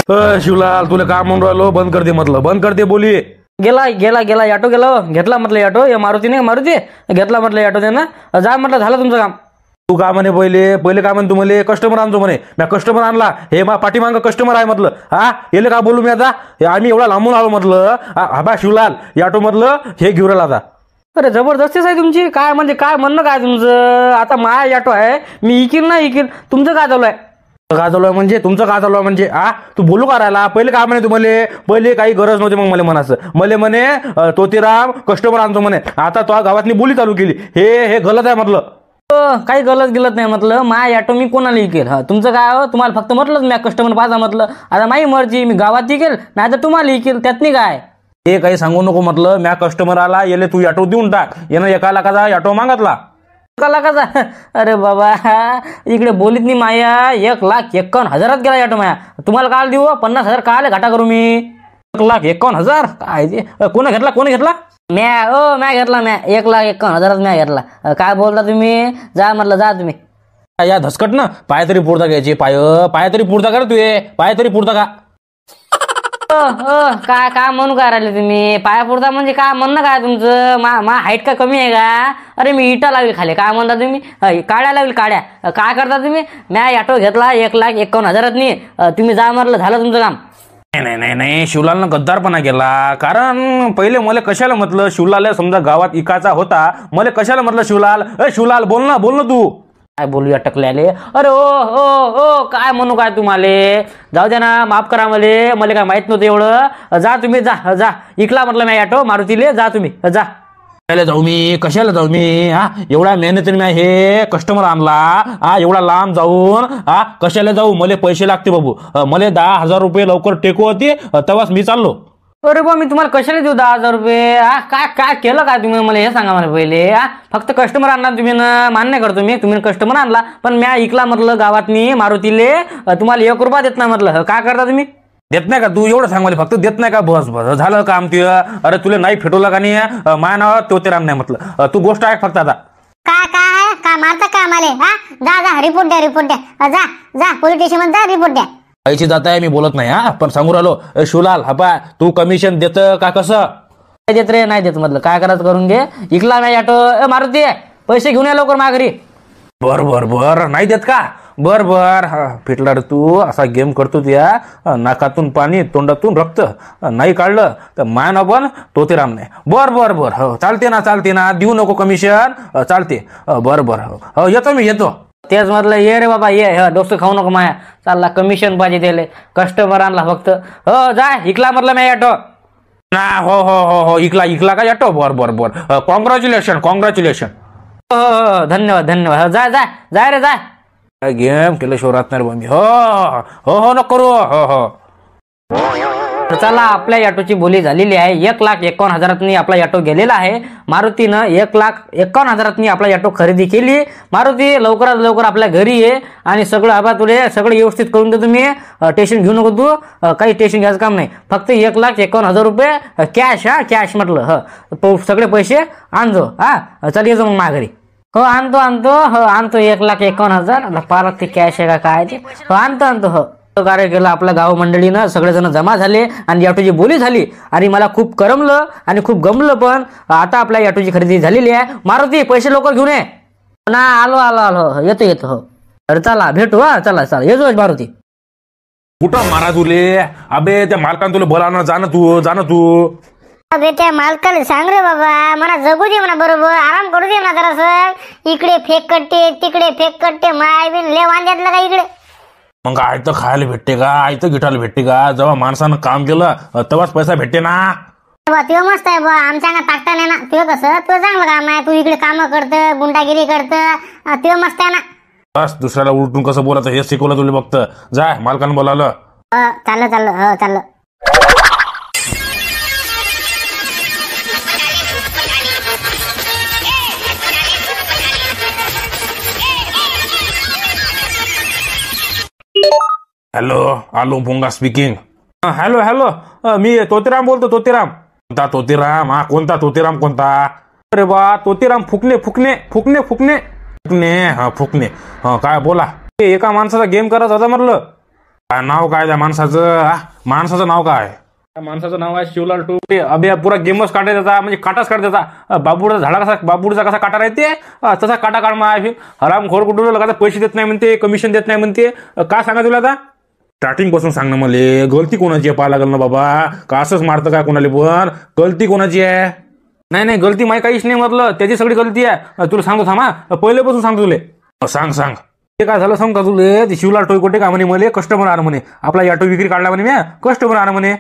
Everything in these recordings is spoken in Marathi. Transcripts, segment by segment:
शिवलाल तुला काय म्हणून राहिलो, बंद कर दे म्हटलं, बंद कर दे बोली. गेला गेला गेला ऑटो गेला हो. घेतला म्हटलं ऑटो, या मारुती नाही मारुती घेतला म्हटलं ऑटो त्यानं. जा म्हटलं झालं तुमचं काम. तू काय म्हणे पहिले काय म्हणे, तू म्हणे कस्टमर आणतो म्हणे. मी कस्टमर आणला, हे मा पाठीमागं कस्टमर आहे म्हटलं. हा येले काय बोलू मी आता, हे आम्ही एवढा लांबून आलो म्हटलं. हा बा शिवलाल ऑटो मधलं हे घेऊन राहिला आता. अरे जबरदस्तीच आहे तुमची. काय म्हणजे काय म्हणणं काय तुमचं. आता माझा ऑटो आहे, मी इकील ना इकील. तुमचं काय चालू आहे. काय चालू आहे म्हणजे, तुमचं काय चालू आहे म्हणजे. तू बोलू का राहिला. पहिले काय म्हणे तुम्हाला, पहिले काही गरज नव्हती मग मला म्हणायचं. मला म्हणे तोतीराम कस्टमर आणतो म्हणे. आता तो गावातनी बोली चालू केली. हे गलत आहे म्हटलं. काही गलत गिलत नाही म्हटलं. माझा ऑटो मी कोणाला इकेल. तुमचं काय हो, तुम्हाला फक्त म्हटलंच मी कस्टमर पाहिजे म्हटलं. आता माझी मर्जी, मी गावात इकेल नाही तर तुम्हाला इकेल, त्यात नाही काय. हे काही सांगू नको म्हटलं. म्या कस्टमर आला येले तू ऑटो देऊन टाक. यानं 1 लाखाचा ऑटो मागितला. 1 लाखाचा. अरे बाबा इकडे बोलीत नाही माया. 1,51,000 गेला ऑटो माया. तुम्हाला काय देऊ 50,000 काय घाटा करू मी. 1,51,000 काय ते. कोण घेतला म्या घेतला. म्या 1,51,000 म्या घेतला. काय बोलता तुम्ही. जा म्हटलं जा तुम्ही. या धसकट ना पाय तरी पुरता घ्यायचे. पाय तरी पुरता का रे तू. पाय तरी पुरता का. काय म्हणू काय राहिले तुम्ही. पाया पुरता म्हणजे काय म्हणणं काय तुमचं. मा हाईट का कमी आहे का. अरे मी इटा लावली खाली. काय म्हणता तुम्ही. काड्या लावली काड्या. काय करता तुम्ही. म्या ऑटो घेतला 1,51,000 तुम्ही जा म्हटलं झालं तुमचं काम. नाही शिवलालनं गद्दारपणा केला. कारण पहिले मला कशाला म्हटलं शिवलाल समजा गावात इकाचा होता. मला कशाला म्हटलं शिवलाल बोल ना तू. काय बोलू अटकले. अरे ओ काय म्हणू काय तुम्हाला. जाऊ द्या ना, माफ करा मला काय माहित नव्हतं एवढं. जा तुम्ही जा इकला म्हटलं मी ऑटो मारुतीले. जा तुम्ही जा. कशाला जाऊ मी. एवढ्या मेहनतीने मी हे कस्टमर आणला. एवढा लांब जाऊन कशाला जाऊ. मला पैसे लागते बाबू. मला 10,000 रुपये लवकर टेकू होती तेव्हाच मी चाललो. अरे बा मी तुम्हाला कशाला देऊ 10,000 रुपये. काय केलं काय तुम्ही मला हे सांगा मला पहिले. फक्त कस्टमर आणला तुम्ही ना, मान्य करतो मी तुम्ही कस्टमर आणला. पण म्या इकला म्हटलं गावातनी मारुतीले. तुम्हाला 1 रुपया देत नाही म्हटलं. काय करता तुम्ही. देत नाही का तू. एवढं सांग मला फक्त देत नाही का. बस झालं काम ते. अरे तुला नाही फेटवलं का नाही. माझ्या नाव तोतीराम नाही म्हटलं. तू गोष्ट आहे फक्त आता. काय मारता का मला. जा रिपोर्ट द्या. जा पोलीस स्टेशन मध्ये जा रिपोर्ट द्या. पैसे जात आहे मी बोलत नाही. पण सांगू राहिलो शिवलाल हा तू कमिशन देत का कसं. नाही देत रे नाही देत म्हटलं. काय करायचं करून घे. इकला नाही ऑटो. मारुती पैसे घेऊन या लवकर माघारी. बर नाही देत का. बर फिटला रे तू. असा गेम करतो त्या. नाकातून पाणी तोंडातून रक्त नाही काढलं तर मान पण तोतीराम नाही. बर हो चालते ना देऊ नको कमिशन. चालते बर येतो. तेच म्हटलं ये रे बाबा ये. डोसं खाऊ नको माया. चालला कमिशन पाहिजे त्याले. कस्टमर आणला फक्त. जा इकला म्हटलं मी ऑटो. हो इकला का ऑटो. बर कॉंग्रॅच्युलेशन. हो धन्यवाद. जा रे जा. गेम केलं शिवरात नाही मी. हो नको करू. हो तर चला आपल्या ऑटोची बोली झालेली आहे. 1,51,000 आपला ऑटो गेलेला आहे. मारुतीनं 1,51,000 आपला ऑटो खरेदी केली. मारुती लवकरात लवकर आपल्या घरी ये आणि सगळं तुला सगळं व्यवस्थित करून दे. तुम्ही टेन्शन घेऊ नको तू. काही टेन्शन घ्यायचं काम नाही. फक्त 1,51,000 रुपये कॅश म्हटलं. सगळे पैसे आणजो. चल येतो मग माझ्या घरी. हो आणतो 1,51,000. पालक ते कॅश आहे का काय ते. आणतो हो. कार्य केलं आपल्या गाव मंडळीनं. सगळेजण जमा झाले आणि ऑटोची बोली झाली आणि मला खूप करमलं आणि खूप गमलं. पण आता आपल्या ऑटोची खरेदी झालेली आहे. मारुती पैसे लवकर घेऊन ये ना. आलो येतो हो. अरे चला भेटू. चला येतो मारुती. कुठं मारा तुले. अबे त्या मालकानं तुला बोलावणार. जाणं तू. अबे त्या मालकाला सांग रे बाबा. मला जगू दे म्हणा. बरोबर आराम करू दे म्हणा जरासं. इकडे फेक कट्टे तिकडे फेक कट्टे. माय बिन ले वांद्यातलं का इकडे. मग आयतं खायला भेटते का. आयतं गिटायला भेटते का. जेव्हा माणसानं काम केलं तेव्हाच पैसा भेटते ना. तुझं मस्त आहे बा. आमच्या अंगात टाकता नाही ना. तुझं कसं तुझं चांगलं काम आहे. तू इकडे काम करतं गुंडागिरी करतं. तुझं मस्त आहे ना. बस दुसऱ्याला उलटून कसं बोलायचं हे शिकवलं तुला फक्त. जाय मालकानं बोलावलं. चाललं. हॅलो आलो भोंगा स्पीकिंग. हॅलो मी तोतीराम बोलतो. तोतीराम कोणता तोतीराम कोणता. अरे बा तोतीराम फुकणे. काय बोला. एका माणसाचा गेम करत होता म्हटलं. नाव काय त्या माणसाचं माणसाचं नाव काय? त्या माणसाचं नाव आहे शिवलाल टोपे. अबे पुरा गेमच काढायचा त्याचा, म्हणजे काटाच काढ त्याचा. बाबूचा झाडा कसा, बाबूचा कसा काटा राहते तसा काटा काढ. मग हरामखोर कुठून लगाचा पैसे देत नाही म्हणते, कमिशन देत नाही म्हणते. काय सांगा तुला आता? स्टार्टिंग पासून सांग ना मला. गलती कोणाची आहे पाहा लागल ना बाबा. का असंच मारतं काय कोणाला पण? गलती कोणाची आहे? नाही गलती माही काहीच नाही म्हटलं, त्याची सगळी गलती आहे. तुला सांगतो थांबा, पहिल्यापासून सांगतो तुले. सांग ते काय झालं सांग का तुले? ते शिवलाल टोयकोटे का म्हणे मला कस्टमर आण म्हणे, आपला ऑटो विक्री काढला म्हणे, म्या कस्टमर आण म्हणे.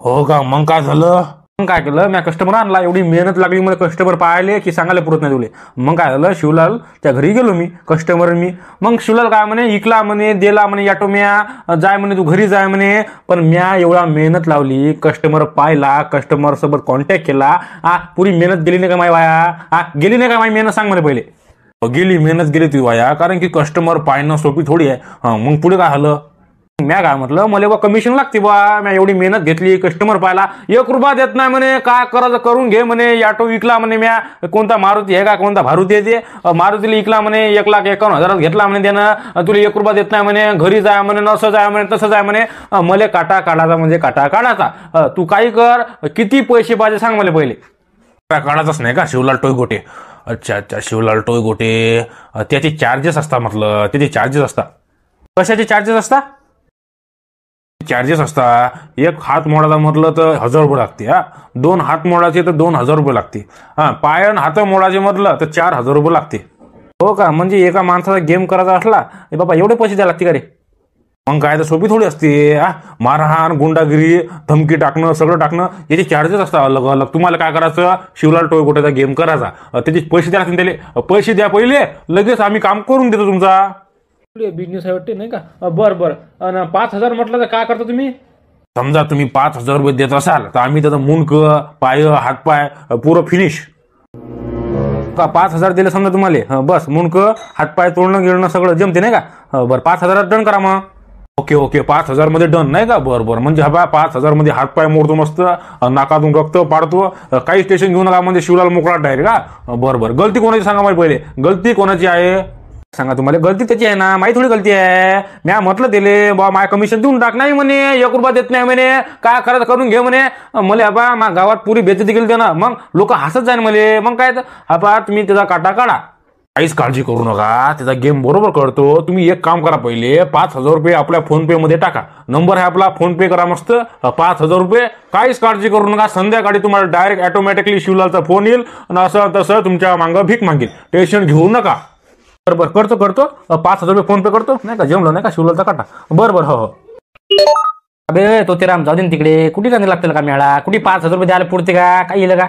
हो का? मग काय झालं? मग काय केलं, म्या कस्टमर आणला. एवढी मेहनत लागली मला कस्टमर पाहायले की सांगायला पुरत नाही तुले. मग काय झालं, शिवलाल त्या घरी गेलो मी, कस्टमर मी. मग शिवलाल काय म्हणे, इकला म्हणे, दिला म्हणे ऑटो म्या, जाय म्हणे तू घरी जाय म्हणे. पण म्या एवढा मेहनत लावली, कस्टमर पाहिला, कस्टमर सोबत कॉन्टॅक्ट केला. पुरी मेहनत गेली नाही का माय वाया? गेली नाही का माय मेहनत? सांग म्हणे पहिले. गेली मेहनत गेली ती वाया, कारण की कस्टमर पाहणं सोपी थोडी आहे. मग पुढे काय झालं? म्या काय म्हटलं, मला बा कमिशन लागते बा, म्या एवढी मेहनत घेतली, कस्टमर पाहिला, 1 रुपया देत नाही म्हणे. काय करायचं करून घे म्हणे. ऑटो विकला म्हणे म्या. कोणता मारुती आहे का कोणता भारुती आहे ते? मारुतीला विकला म्हणे, 1,51,000 घेतला म्हणे त्यानं. तुला 1 रुपया देत नाही म्हणे. घरी जाय म्हणे, नसं जाय म्हणे, तसं जाय म्हणे. मला काटा काढायचा म्हणजे काटा काढायचा. तू काही कर, किती पैसे पाहिजे सांग मला पहिले. काढायचाच नाही का शिवलाल टोयकोटे? अच्छा शिवलाल टोयकोटे. त्याचे चार्जेस असतात म्हटलं, त्याचे चार्जेस असतात. कशाचे चार्जेस असतात? चार्जेस असतात. 1 हात मोडायचा म्हटलं तर 1,000 रुपये लागते. 2 हात मोडायचे तर 2,000 रुपये लागते. पायन हात मोडायचे म्हटलं तर 4,000 रुपये लागते. हो का? म्हणजे एका माणसाचा गेम करायचा असला बाबा एवढे पैसे द्यायला लागते का रे? मग काय तर सोपी थोडी असते. मारहाण, गुंडागिरी, धमकी टाकणं, सगळं टाकणं, याचे चार्जेस असतात अलग अलग. तुम्हाला काय करायचं, शिवलाल टोयकोटेचा गेम करायचा, त्याचे पैसे द्या लागतील. त्याला पैसे द्या पहिले, लगेच आम्ही काम करून देतो तुमचा. बिझनेस आहे वाटते नाही का? बरं. आणि 5,000 म्हटलं तर काय करता तुम्ही? समजा तुम्ही 5,000 रुपये देत असाल तर आम्ही त्याचं मुंडकं, पाय, हातपाय पुरं फिनिश. 5,000 दिले समजा तुम्हाला, बस मुंडकं, हातपाय तोडणं गिळणं सगळं जमते नाही का? बरं 5,000 डन करा मग. ओके 5,000 मध्ये डन नाही का? बरं म्हणजे हा 5,000 मध्ये हातपाय मोडतो मस्त, नाकातून रक्त पाडतो, काही स्टेशन घेऊ नका म्हणजे शिवलाल मोकळा डायरेक्ट. का बरं गलती कोणाची सांगा मला पहिले. गलती कोणाची आहे सांगा? तुम्हाला गलती त्याची आहे ना, माही थोडी गलती आहे. म्या म्हटलं दिले बा माय कमिशन देऊन टाक, नाही म्हणे 1 रुपया देत नाही म्हणे. काय करायचं करून घे म्हणे. मला बा मा गावात पुरी बेइज्जती केली ते ना, मग लोक हसत जाईन मले. मग काय तर तुम्ही त्याचा काटा काढा, काहीच काळजी करू नका, त्याचा गेम बरोबर करतो. तुम्ही एक काम करा, पहिले 5,000 रुपये आपल्या फोन पे मध्ये टाका. नंबर आहे आपला, फोन पे करा मस्त. 5,000 रुपये, काहीच काळजी करू नका. संध्याकाळी तुम्हाला डायरेक्ट ऑटोमॅटिकली शिवलालचा फोन येईल आणि असं तसं तुमच्या मागं भीक मागेल. टेन्शन घेऊ नका. बरोबर करतो 5,000 रुपये फोन पे करतो नाही का? जमलं नाही का? शिवलालचा काटा. बरं हो. अबे तो ते राम जाऊ दे तिकडे. कुठे जाणे लागतील का मेळा? कुठे 5,000 रुपये द्यायला पुरते का? काही येईल का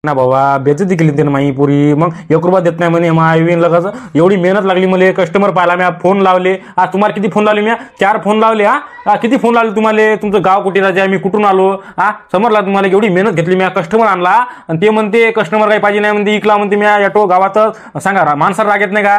ना बाबा? बेइज्जती केली त्यानं माई पुरी. मग 1 रुपया देत नाही म्हणे. मायवीन लगाचं एवढी मेहनत लागली मला, कस्टमर पाहिला, म्या फोन लावले. तुम्हाला किती फोन लावले? म्या 4 फोन लावले. किती फोन लावले तुम्हाला? तुमचं गाव कुठे राजा, मी कुठून आलो? समजला तुम्हाला? एवढी मेहनत घेतली म्या, कस्टमर आणला आणि ते म्हणते कस्टमर काही पाहिजे नाही म्हणते, इकला म्हणते म्या ऑटो गावातच. सांगा माणसाला राग येत नाही का?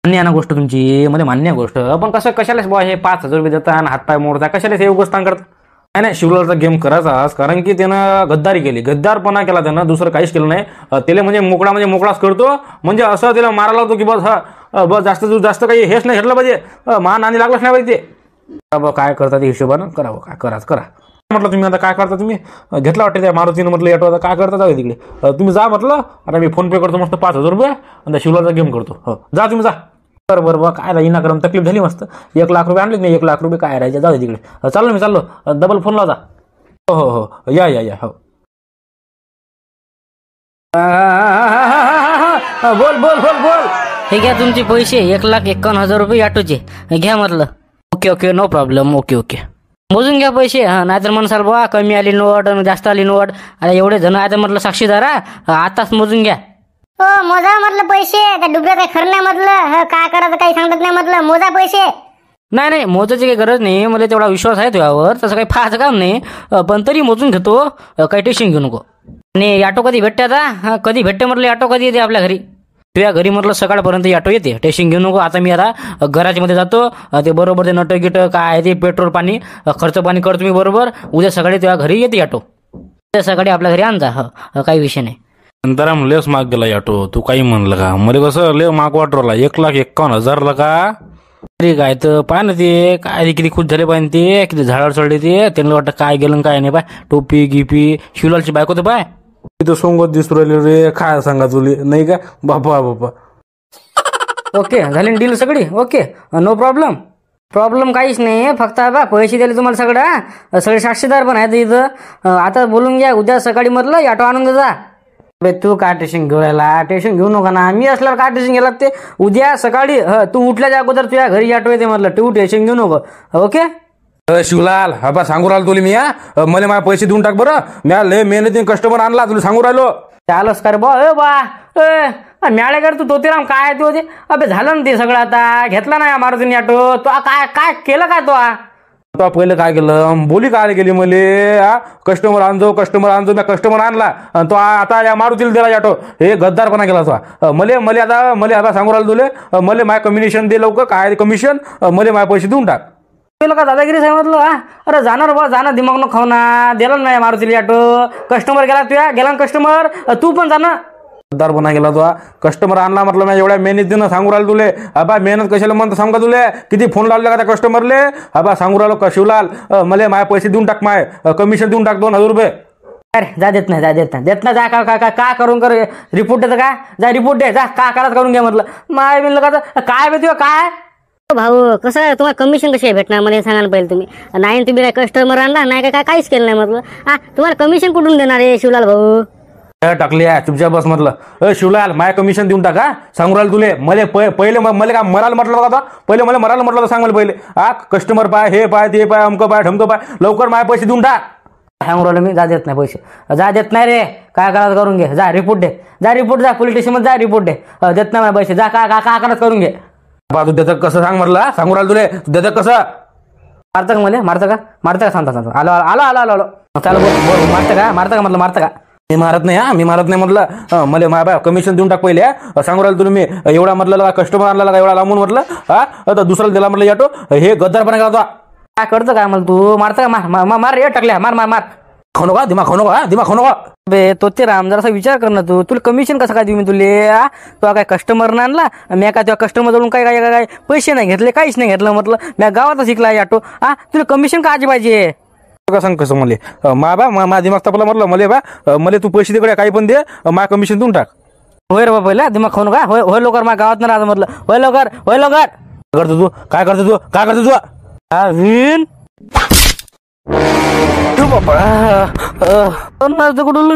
मान्य आहे ना गोष्ट तुमची, मध्ये मान्य गोष्ट. पण कसं कशालाच बा हे 5,000 रुपये देता आणि हातपाय मोडता, कशालाच हे उगस्तान करता? नाही शिवलालचा गेम करायचाच, कारण की त्यानं गद्दारी केली, गद्दारपणा केला त्यानं, दुसरं काहीच केलं नाही. त्याला म्हणजे मोकळाच करतो, म्हणजे असं त्याला मारायला लावतो की बस जास्त काही हेच नाही घेतलं पाहिजे, मान आणि लागलंच नाही पाहिजे. काय करता ते हिशोबानं करावं, काय करायचं करा. म्हटलं तुम्ही आता काय करता? तुम्ही घेतला वाटतं त्या मारुतीनं म्हटलं ऑटो, आता काय करता? जाऊ तिकडे, तुम्ही जा म्हटलं. आता मी फोन पे करतो मस्त 5,000 रुपये आणि त्या शिवलालचा गेम करतो. हो जा तुम्ही जा. बरं काय राही ना, तकलीफ झाली मस्त. 1,00,000 रुपये आणले नाही, 1,00,000 रुपये काय राहायचे, जाऊ तिकडे. चाललो मी चाललो, डबल फोन लावा. हो या हो. बोल. हे घ्या तुमचे पैसे, 1,51,000 रुपये ऑटोचे घ्या म्हटलं. Okay no problem. ओके मोजून घ्या पैसे. नाहीतर म्हणसाल बा कमी आली नोट जास्त आली नोट. अरे एवढे जण आहे म्हटलं साक्षीदार, आताच मोजून घ्या. हो मोजा म्हटलं पैसे. त्या डुबऱ्या काही खरं नाही म्हटलं, काय करायचं काही सांगत नाही म्हटलं. मोजा पैसे. नाही मोजायची काही गरज नाही, मला तेवढा विश्वास आहे तुझ्यावर, तसं काही फायचं काम नाही. पण तरी मोजून घेतो, काही टेन्शन घेऊ नको. आणि ऑटो कधी भेटते आता? कधी भेटते म्हटलं ऑटो? कधी येते आपल्या घरी? तुझ्या घरी म्हटलं सकाळपर्यंत ऑटो येते, टेन्शन घेऊ नको. आता मी आता घराच्या मध्ये जातो, ते बरोबर ते नट गिट काय आहे ते पेट्रोल पाणी खर्च पाणी करतो मी बरोबर. उद्या सकाळी तुझ्या घरी येते ऑटो, उद्या सकाळी आपल्या घरी आणजा. काही विषय नाही. नंतर लेस माग गेला ऑटो. तू काही म्हणलं का? मला कसं लय माग वाटवला, 1,51,000 का? अरे काय तर पाय ना ते काय किती खुश झाले पाहिजे ते किती झाडावर चढले ते त्यांना वाटतं काय गेलं काय नाही पाय टोपी गिपी शिवलालची बायको तर पाय तिथं सोंगत दिसू राहिले रे काय सांगा तुले नाही का बापा बापा. ओके झाली डील सगळी. ओके नो प्रॉब्लेम काहीच नाही. फक्त बा पैसे दिले तुम्हाला सगळे साक्षीदार पण आहेत इथं. आता बोलून घ्या उद्या सकाळी म्हटलं ऑटो आणून जा. बे तू काय टेन्शन घेऊला टेन्शन घेऊ नका ना. मी असल्यावर काय टेन्शन गेला ते उद्या सकाळी तू उठल्याच्या अगोदर तुझ्या घरी ऑटो येते म्हटलं तू टेन्शन घेऊ नको. ओके शिवलाल हा बा सांगू राहिलो तुला मी मला माझे पैसे देऊन टाक बरं. म्या लय मेहनतीने कस्टमर आणला तुला सांगू राहिलो. चालच कर बा मिळाले तू तोतीराम काय ते होते. अबे झालं ना ते सगळं आता घेतला ना मारुतीने ऑटो. तो काय काय केलं काय तो पहिलं काय केलं बोली काय गेली मले कस्टमर आणजो मी कस्टमर आणला आणि तो आता या मारुतीला दिला ऑटो. हे गद्दारपणा केला तो. मले आता सांगू राहिलो तुले मले माय कमिशन दे लवकर काय कमिशन मले माय पैसे देऊन टाक. का दादागिरी सांगितलं अरे जाणार बा जाणार दिमाग न खाऊ ना. दिला नाही मारुतीला ऑटो. कस्टमर गेला कस्टमर तू पण जाणं गद्दारपणा केला तो. कस्टमर आणला म्हटलं मी एवढ्या मेहनतीनं सांगू राहिलो तुले. आबा मेहनत कशाला म्हणतो सांगा तुले किती फोन लावले का त्या कस्टमरले. आबा सांगू राहिलो शिवलाल मला माय पैसे देऊन टाक माय कमिशन देऊन टाक 2000 रुपये. अरे जा देत नाही जा का करून कर रिपोर्ट देतं का जा रिपोर्ट दे जा का करायचं करून घ्या म्हटलं. माय बिनलं का काय भेटू काय भाऊ कसं आहे तुम्हाला कमिशन कशी भेटणार मला सांगा ना पहिले तुम्ही. नाही तुम्ही काय कस्टमर आणला नाही काय काहीच केलं नाही म्हटलं. तुम्हाला कमिशन कुठून देणार आहे शिवलाल भाऊ. टाकली चुपचाप बस म्हटलं. शिवलाल माय कमिशन देऊन टाका सांगू राहिलो तुले. मला पहिले मला काय मरायला म्हटलं का पहिले मला मरायला म्हटलं सांग मला पहिले कस्टमर पाय हे पाय ते पाय अमकं पाय ढमकं पाय लवकर माय पैसे देऊन टाक. सांगू राहिलो मी जा देत नाही पैसे जा देत नाही रे. काय करायचं करून घे जा रिपोर्ट दे जा पोलीस स्टेशनमध्ये जा रिपोर्ट दे. देत नाही पैसे जा का करायचं करून घे. तू देतं कसं सांग म्हटलं सांगू राहिलो तुले तू देतं कसं मारतं का मला मारतं का सांगता आलो चालू बोल मारतं का म्हटलं मारतं का. मी मारत नाही म्हटलं मला माय कमिशन देऊन टाक पहिले सांगू राहिलो तुला मी. एवढा म्हटलं कस्टमर आणला एवढा लांबून म्हटलं आता दुसऱ्याला दिला म्हटलं ऑटो. हे गद्दारपणा केला काय करतं काय मला तू मारतं का मार रे टाकल्या मार खाऊ नका दिमाग खाऊ नका. बे तो ते राम जरासा विचार कर ना तुला कमिशन कसं काय देऊ मी तुले. तो काय कस्टमर आणला मी काय तुझ्या कस्टमर जवळून काय पैसे नाही घेतले काहीच नाही घेतलं म्हटलं. मी गावात शिकला ऑटो तुला कमिशन का पाहिजे का सांग कसं मला मा दिमाग तापला म्हटलं मला तू पैसे तिकडे काही पण दे मा कमिशन देऊन टाक. होय रे बाबा दिमाग खाऊ नका होय लवकर माझ्या गावात नाही राहत म्हटलं. होय लवकर काय करतो तू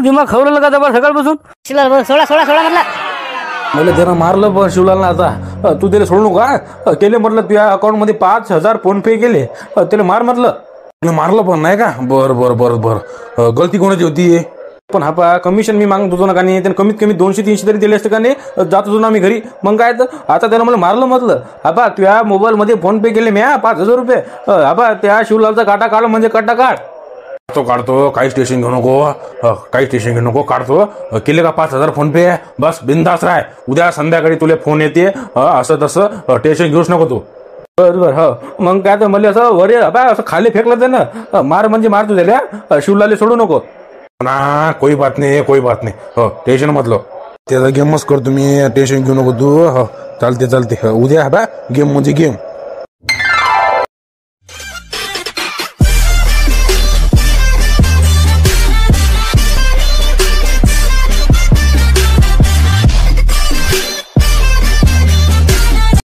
दिमाग खाऊ का जबर सकाळपासून. सोळा मला त्यानं मारलं पण शिवलालना. आता तू त्याला सोडू नका केले म्हटलं तुझ्या अकाउंट मध्ये 5000 फोन पे केले त्याला म्हटलं मारलं पण नाही का. बर गलती कोणाची होती. पण हा कमिशन मी मागत होतो ना का नाही त्याने कमीत कमी 200-300 तरी दिले असते का नाही. जात होतो ना मी घरी मग काय तर आता त्यानं मला मारलं म्हटलं. हा तुझ्या मोबाईल मध्ये फोन पे केले मी 5000 रुपये. हा त्या शिवलालचा काटा काढ म्हणजे काटा काढतो काही टेन्शन घेऊ नको काढतो. केले का 5000 फोन पे बस बिंदास राय. उद्या संध्याकाळी तुला फोन येते असं तसं टेन्शन घेऊच नको तू. बरं मग काय तर मला असं वरे असं खाली फेकलं ते ना मार म्हणजे मार तू त्याला शिवलाले सोडू नको ना. कोई बात नाही टेन्शन म्हटलं त्याचा गेमच करतो मी टेन्शन घेऊ नको तू. चालते उद्या गेम म्हणजे गेम.